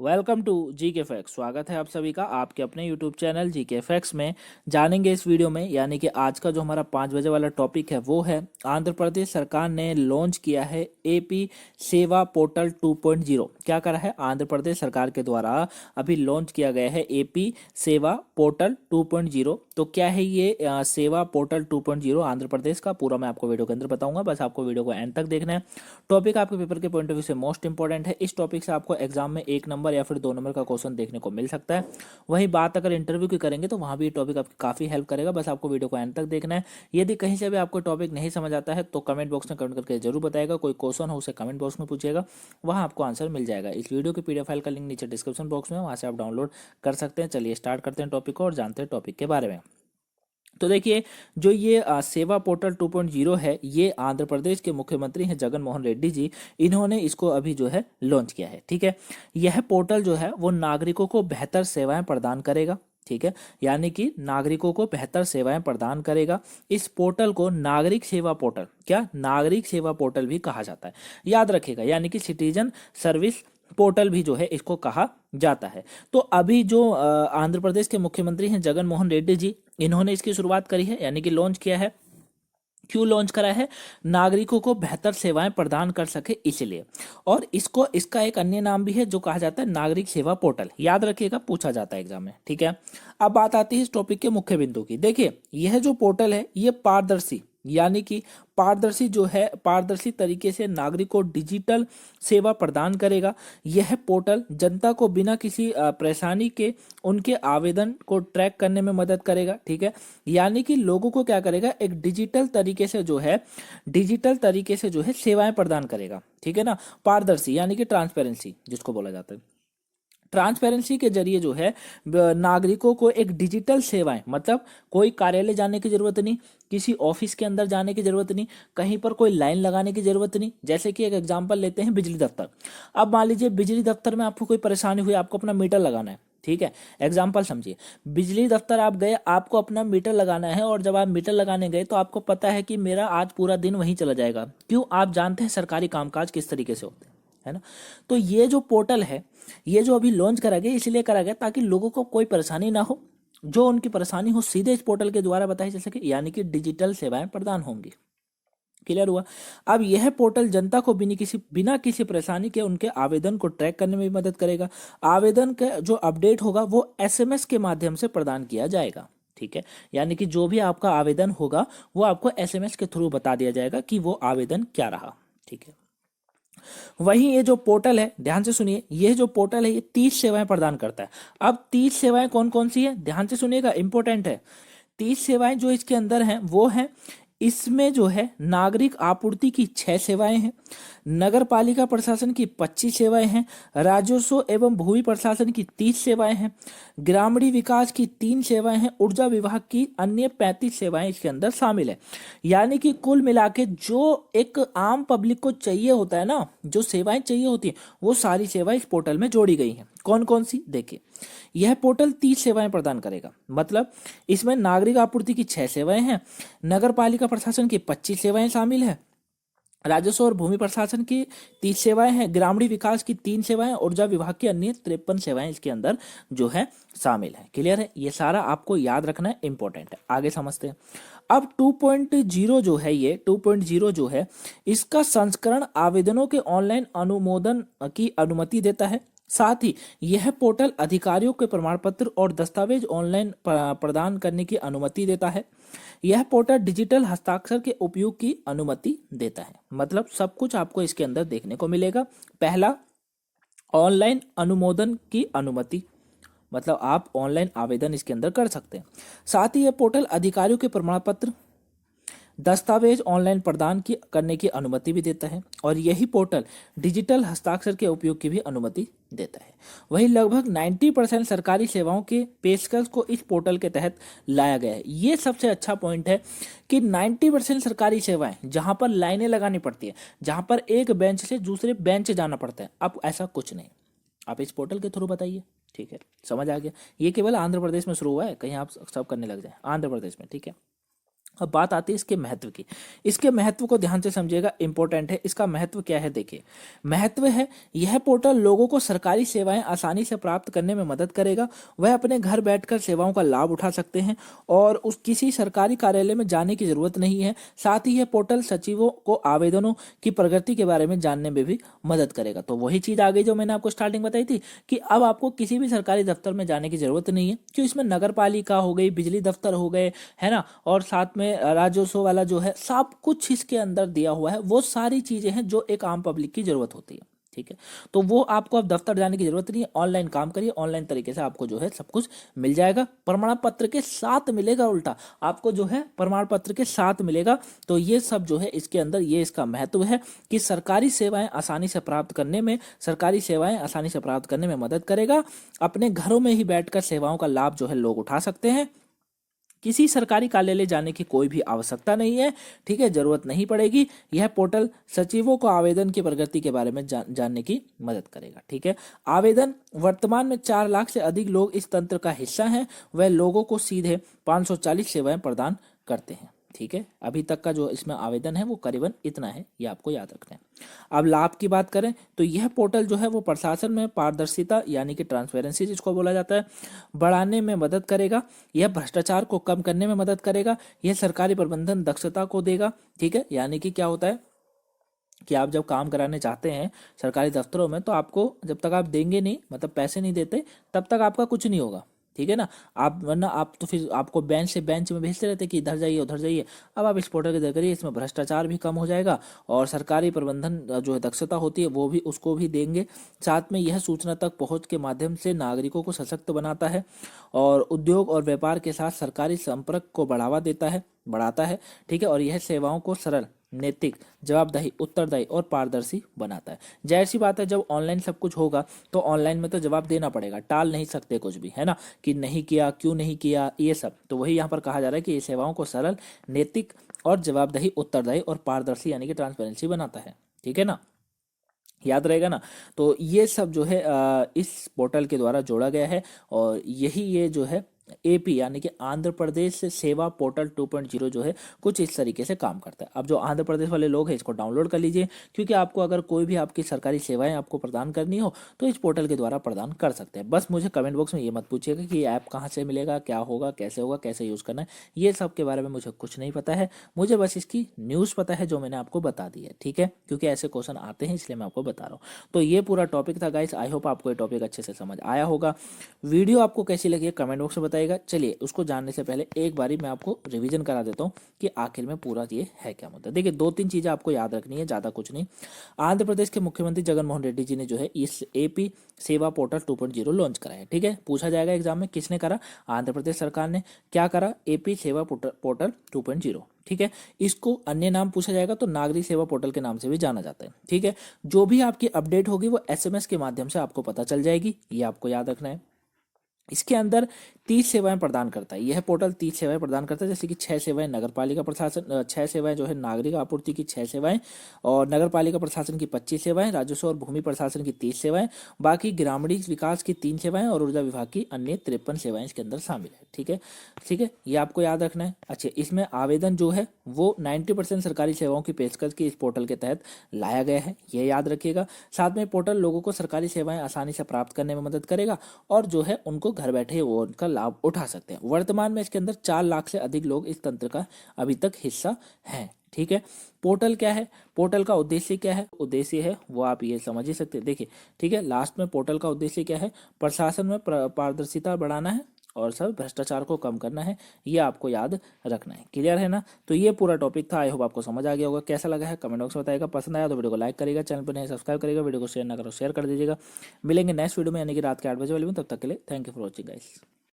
Welcome to जी के fax. स्वागत है आप सभी का आपके अपने यूट्यूब चैनल जी के फैक्स में। जानेंगे इस वीडियो में, यानी कि आज का जो हमारा 5 बजे वाला टॉपिक है वो है आंध्र प्रदेश सरकार ने लॉन्च किया है एपी सेवा पोर्टल 2.0। क्या करा है आंध्र प्रदेश सरकार के द्वारा अभी लॉन्च किया गया है एपी सेवा पोर्टल 2.0। तो क्या है ये सेवा पोर्टल 2.0 आंध्र प्रदेश का, पूरा मैं आपको वीडियो के अंदर बताऊंगा। बस आपको वीडियो को एंड तक देखना है। टॉपिक आपके पेपर के पॉइंट ऑफ व्यू से मोस्ट इंपॉर्टेंट है। इस टॉपिक से आपको एग्जाम में 1 नंबर या फिर 2 नंबर का क्वेश्चन देखने को मिल सकता है। वही बात अगर इंटरव्यू की करेंगे तो वहां भी ये टॉपिक आपकी काफी हेल्प करेगा। बस आपको वीडियो को एंड तक देखना है। यदि कहीं से भी आपको टॉपिक नहीं समझ आता है तो कमेंट बॉक्स में कमेंट करके जरूर बताएगा। कोई क्वेश्चन हो उसे कमेंट बॉक्स में पूछेगा, वहां आपको आंसर मिल जाएगा। इस वीडियो की पीडीएफ फाइल का लिंक नीचे डिस्क्रिप्शन बॉक्स में, वहां से आप डाउनलोड कर सकते हैं। चलिए स्टार्ट करते हैं टॉपिक को और जानते हैं टॉपिक के बारे में। तो देखिए, जो ये सेवा पोर्टल 2.0 है, ये आंध्र प्रदेश के मुख्यमंत्री हैं जगन मोहन रेड्डी जी। इन्होंने इसको अभी जो है लॉन्च किया है। ठीक है, यह पोर्टल जो है वो नागरिकों को बेहतर सेवाएं प्रदान करेगा। ठीक है, यानी कि नागरिकों को बेहतर सेवाएं प्रदान करेगा। इस पोर्टल को नागरिक सेवा पोर्टल, क्या नागरिक सेवा पोर्टल भी कहा जाता है, याद रखिएगा। यानी कि सिटीजन सर्विस पोर्टल भी जो है इसको कहा जाता है। तो अभी जो आंध्र प्रदेश के मुख्यमंत्री हैं जगन मोहन रेड्डी जी, इन्होंने इसकी शुरुआत करी है, यानी कि लॉन्च किया है। क्यों लॉन्च करा है? नागरिकों को बेहतर सेवाएं प्रदान कर सके इसलिए। और इसका एक अन्य नाम भी है जो कहा जाता है नागरिक सेवा पोर्टल। याद रखिएगा, पूछा जाता है एग्जाम में। ठीक है, अब बात आती है इस टॉपिक के मुख्य बिंदु की। देखिए, यह जो पोर्टल है ये पारदर्शी, यानी कि पारदर्शी जो है, पारदर्शी तरीके से नागरिक को डिजिटल सेवा प्रदान करेगा। यह पोर्टल जनता को बिना किसी परेशानी के उनके आवेदन को ट्रैक करने में मदद करेगा। ठीक है, यानी कि लोगों को क्या करेगा, एक डिजिटल तरीके से जो है, डिजिटल तरीके से जो है सेवाएं प्रदान करेगा। ठीक है ना, पारदर्शी यानी कि ट्रांसपेरेंसी जिसको बोला जाता है। ट्रांसपेरेंसी के जरिए जो है नागरिकों को एक डिजिटल सेवाएं, मतलब कोई कार्यालय जाने की जरूरत नहीं, किसी ऑफिस के अंदर जाने की जरूरत नहीं, कहीं पर कोई लाइन लगाने की जरूरत नहीं। जैसे कि एक एग्जांपल लेते हैं, बिजली दफ्तर। अब मान लीजिए बिजली दफ्तर में आपको कोई परेशानी हुई, आपको अपना मीटर लगाना है। ठीक है, एग्जाम्पल समझिए। बिजली दफ्तर आप गए, आपको अपना मीटर लगाना है, और जब आप मीटर लगाने गए तो आपको पता है कि मेरा आज पूरा दिन वहीं चला जाएगा। क्यों? आप जानते हैं सरकारी कामकाज किस तरीके से होते हैं, है ना। तो ये जो पोर्टल है, ये जो अभी लॉन्च करा गया, इसलिए करा गया ताकि लोगों को कोई परेशानी ना हो। जो उनकी परेशानी हो सीधे इस पोर्टल के द्वारा बताई जा सके, यानी कि डिजिटल सेवाएं प्रदान होंगी। क्लियर हुआ? अब यह पोर्टल जनता को बिना किसी परेशानी के उनके आवेदन को ट्रैक करने में भी मदद करेगा। आवेदन का जो अपडेट होगा वो एसएमएस के माध्यम से प्रदान किया जाएगा। ठीक है, यानी कि जो भी आपका आवेदन होगा वो आपको एसएमएस के थ्रू बता दिया जाएगा कि वो आवेदन क्या रहा। ठीक है, वहीं ये जो पोर्टल है, ध्यान से सुनिए, ये जो पोर्टल है ये 30 सेवाएं प्रदान करता है। अब 30 सेवाएं कौन कौन सी है, ध्यान से सुनिएगा, इंपॉर्टेंट है। 30 सेवाएं जो इसके अंदर हैं वो हैं, इसमें जो है नागरिक आपूर्ति की 6 सेवाएं हैं, नगर पालिका प्रशासन की 25 सेवाएं हैं, राजस्व एवं भूमि प्रशासन की 30 सेवाएं हैं, ग्रामीण विकास की 3 सेवाएं हैं, ऊर्जा विभाग की अन्य 35 सेवाएं इसके अंदर शामिल है। यानी कि कुल मिला के जो एक आम पब्लिक को चाहिए होता है ना, जो सेवाएं चाहिए होती हैं, वो सारी सेवाएं इस पोर्टल में जोड़ी गई हैं। कौन कौन सी? देखिए, यह पोर्टल 30 सेवाएं प्रदान करेगा। मतलब इसमें नागरिक आपूर्ति की 6 सेवाएं हैं, नगर पालिका प्रशासन की 25 सेवाएं शामिल है, राजस्व और भूमि प्रशासन की 30 सेवाएं हैं, ग्रामीण विकास की 3 सेवाएं, ऊर्जा विभाग की अन्य 53 सेवाएं इसके अंदर जो है शामिल है। क्लियर है? ये सारा आपको याद रखना है, इंपॉर्टेंट है। आगे समझते हैं। अब 2.0 जो है, ये 2.0 जो है, इसका संस्करण आवेदनों के ऑनलाइन अनुमोदन की अनुमति देता है। साथ ही यह पोर्टल अधिकारियों के प्रमाण पत्र और दस्तावेज ऑनलाइन प्रदान करने की अनुमति देता है। यह पोर्टल डिजिटल हस्ताक्षर के उपयोग की अनुमति देता है। मतलब सब कुछ आपको इसके अंदर देखने को मिलेगा। पहला, ऑनलाइन अनुमोदन की अनुमति, मतलब आप ऑनलाइन आवेदन इसके अंदर कर सकते हैं। साथ ही यह पोर्टल अधिकारियों के प्रमाण पत्र, दस्तावेज ऑनलाइन प्रदान करने की अनुमति भी देता है, और यही पोर्टल डिजिटल हस्ताक्षर के उपयोग की भी अनुमति देता है। वहीं लगभग 90% सरकारी सेवाओं के पेशकश को इस पोर्टल के तहत लाया गया है। ये सबसे अच्छा पॉइंट है कि 90% सरकारी सेवाएं, जहां पर लाइनें लगानी पड़ती है, जहां पर एक बेंच से दूसरे बेंच जाना पड़ता है, अब ऐसा कुछ नहीं, आप इस पोर्टल के थ्रू बताइए। ठीक है, समझ आ गया? ये केवल आंध्र प्रदेश में शुरू हुआ है, कहीं आप सब करने लग जाए आंध्र प्रदेश में। ठीक है, अब बात आती है इसके महत्व की। इसके महत्व को ध्यान से समझिएगा, इंपॉर्टेंट है। इसका महत्व क्या है देखिए, महत्व है यह पोर्टल लोगों को सरकारी सेवाएं आसानी से प्राप्त करने में मदद करेगा। वह अपने घर बैठकर सेवाओं का लाभ उठा सकते हैं और उस किसी सरकारी कार्यालय में जाने की जरूरत नहीं है। साथ ही यह पोर्टल सचिवों को आवेदनों की प्रगति के बारे में जानने में भी मदद करेगा। तो वही चीज आ गई जो मैंने आपको स्टार्टिंग बताई थी कि अब आपको किसी भी सरकारी दफ्तर में जाने की जरूरत नहीं है, क्यों इसमें नगर पालिका हो गई, बिजली दफ्तर हो गए, है ना, और साथ में राजस्व वाला जो है, सब कुछ इसके अंदर दिया हुआ है। वो सारी चीजें हैं जो एक आम पब्लिक की जरूरत होती है, ठीक है। तो वो आपको अब दफ्तर जाने की जरूरत नहीं है, ऑनलाइन काम करिए, ऑनलाइन तरीके से आपको जो है सब कुछ मिल जाएगा, प्रमाण पत्र के साथ मिलेगा। उल्टा आपको जो है प्रमाण पत्र के साथ मिलेगा। तो ये सब जो है इसके अंदर, ये इसका महत्व है कि सरकारी सेवाएं आसानी से प्राप्त करने में, सरकारी सेवाएं आसानी से प्राप्त करने में मदद करेगा। अपने घरों में ही बैठकर सेवाओं का लाभ जो है लोग उठा सकते हैं। किसी सरकारी कार्यालय जाने की कोई भी आवश्यकता नहीं है, ठीक है, जरूरत नहीं पड़ेगी। यह पोर्टल सचिवों को आवेदन की प्रगति के बारे में जानने की मदद करेगा, ठीक है। आवेदन, वर्तमान में 4 लाख से अधिक लोग इस तंत्र का हिस्सा हैं। वह लोगों को सीधे 540 सेवाएं प्रदान करते हैं, ठीक है। अभी तक का जो इसमें आवेदन है वो करीबन इतना है, ये आपको याद रखना है। अब लाभ की बात करें तो यह पोर्टल जो है वो प्रशासन में पारदर्शिता यानी कि ट्रांसपेरेंसी जिसको बोला जाता है, बढ़ाने में मदद करेगा। यह भ्रष्टाचार को कम करने में मदद करेगा। यह सरकारी प्रबंधन दक्षता को देगा, ठीक है। यानी कि क्या होता है कि आप जब काम कराने चाहते हैं सरकारी दफ्तरों में, तो आपको जब तक आप देंगे नहीं, मतलब पैसे नहीं देते, तब तक आपका कुछ नहीं होगा, ठीक है ना। आप वरना आप तो फिर आपको बेंच से बेंच में भेजते रहते कि इधर जाइए उधर जाइए। अब आप इस पोर्टल के जरिए करिए, इसमें भ्रष्टाचार भी कम हो जाएगा और सरकारी प्रबंधन जो है दक्षता होती है वो भी, उसको भी देंगे। साथ में यह सूचना तक पहुंच के माध्यम से नागरिकों को सशक्त बनाता है और उद्योग और व्यापार के साथ सरकारी संपर्क को बढ़ाता है, ठीक है। और यह सेवाओं को सरल, नैतिक, जवाबदेही, उत्तरदायी और पारदर्शी बनाता है। जाहिर सी बात है, जब ऑनलाइन सब कुछ होगा तो ऑनलाइन में तो जवाब देना पड़ेगा, टाल नहीं सकते कुछ भी, है ना, कि नहीं किया, क्यों नहीं किया, ये सब। तो वही यहाँ पर कहा जा रहा है कि ये सेवाओं को सरल, नैतिक और जवाबदेही, उत्तरदायी और पारदर्शी यानी कि ट्रांसपेरेंसी बनाता है, ठीक है ना, याद रहेगा ना। तो ये सब जो है इस पोर्टल के द्वारा जोड़ा गया है और यही ये जो है एपी यानी कि आंध्र प्रदेश सेवा पोर्टल 2.0 जो है कुछ इस तरीके से काम करता है। अब जो आंध्र प्रदेश वाले लोग हैं इसको डाउनलोड कर लीजिए, क्योंकि आपको अगर कोई भी आपकी सरकारी सेवाएं आपको प्रदान करनी हो तो इस पोर्टल के द्वारा प्रदान कर सकते हैं। बस मुझे कमेंट बॉक्स में ये मत पूछिएगा कि ये ऐप कहाँ से मिलेगा, क्या होगा, कैसे यूज़ करना है, ये सब के बारे में मुझे कुछ नहीं पता है। मुझे बस इसकी न्यूज़ पता है जो मैंने आपको बता दी है, ठीक है, क्योंकि ऐसे क्वेश्चन आते हैं इसलिए मैं आपको बता रहा हूँ। तो ये पूरा टॉपिक था गाइस, आई होप आपको ये टॉपिक अच्छे से समझ आया होगा। वीडियो आपको कैसी लगी है कमेंट बॉक्स में बताइएगा। चलिए उसको जानने से पहले एक बारी मैं आपको रिवीजन करा देता हूँ कि आखिर में पूरा ये है क्या मुद्दा। देखिए 2-3 चीजें आपको याद रखनी है, ज्यादा कुछ नहीं। आंध्र प्रदेश के मुख्यमंत्री जगन मोहन रेड्डी जी ने जो है इस एपी सेवा पोर्टल 2.0 लॉन्च करा है, ठीक है। पूछा जाएगा एग्जाम में किसने करा, आंध्र प्रदेश सरकार ने। क्या करा, एपी सेवा पोर्टल 2.0, ठीक है। इसको अन्य नाम पूछा जाएगा तो नागरिक सेवा पोर्टल के नाम से भी जाना जाता है, ठीक है। जो भी आपकी अपडेट होगी वो एसएमएस के माध्यम से आपको पता चल जाएगी, ये आपको याद रखना है। इसके अंदर 30 सेवाएं प्रदान करता है, यह पोर्टल 30 सेवाएं प्रदान करता है, जैसे कि 6 सेवाएं नगर पालिका प्रशासन, 6 सेवाएं जो है नागरिक आपूर्ति की 6 सेवाएं, और नगर पालिका प्रशासन की 25 सेवाएं, राजस्व और भूमि प्रशासन की 30 सेवाएं, बाकी ग्रामीण विकास की 3 सेवाएं और ऊर्जा विभाग की अन्य 53 सेवाएं इसके अंदर शामिल है, ठीक है, ठीक है, ये आपको याद रखना है। अच्छा, इसमें आवेदन जो है वो 90% सरकारी सेवाओं की पेशकश की इस पोर्टल के तहत लाया गया है, ये याद रखिएगा। साथ में पोर्टल लोगों को सरकारी सेवाएं आसानी से प्राप्त करने में मदद करेगा और जो है उनको घर बैठे वो उनका लाभ उठा सकते हैं। वर्तमान में इसके अंदर 4 लाख से अधिक लोग इस तंत्र का अभी तक हिस्सा हैं, ठीक है। पोर्टल क्या है, पोर्टल का उद्देश्य क्या है, उद्देश्य है वो आप ये समझ ही सकते हैं, देखिए, ठीक है। लास्ट में पोर्टल का उद्देश्य क्या है, प्रशासन में पारदर्शिता बढ़ाना है और सब भ्रष्टाचार को कम करना है, ये आपको याद रखना है। क्लियर है ना। तो ये पूरा टॉपिक था, आई होप आपको समझ आ गया होगा। कैसा लगा है कमेंट बॉक्स में बताइएगा। पसंद आया तो वीडियो को लाइक करिएगा, चैनल पर नहीं सब्सक्राइब करिएगा, वीडियो को शेयर ना करो शेयर कर दीजिएगा। मिलेंगे नेक्स्ट वीडियो में यानी कि रात के 8 बजे वाली में, तब तक के लिए thank you for watching guys.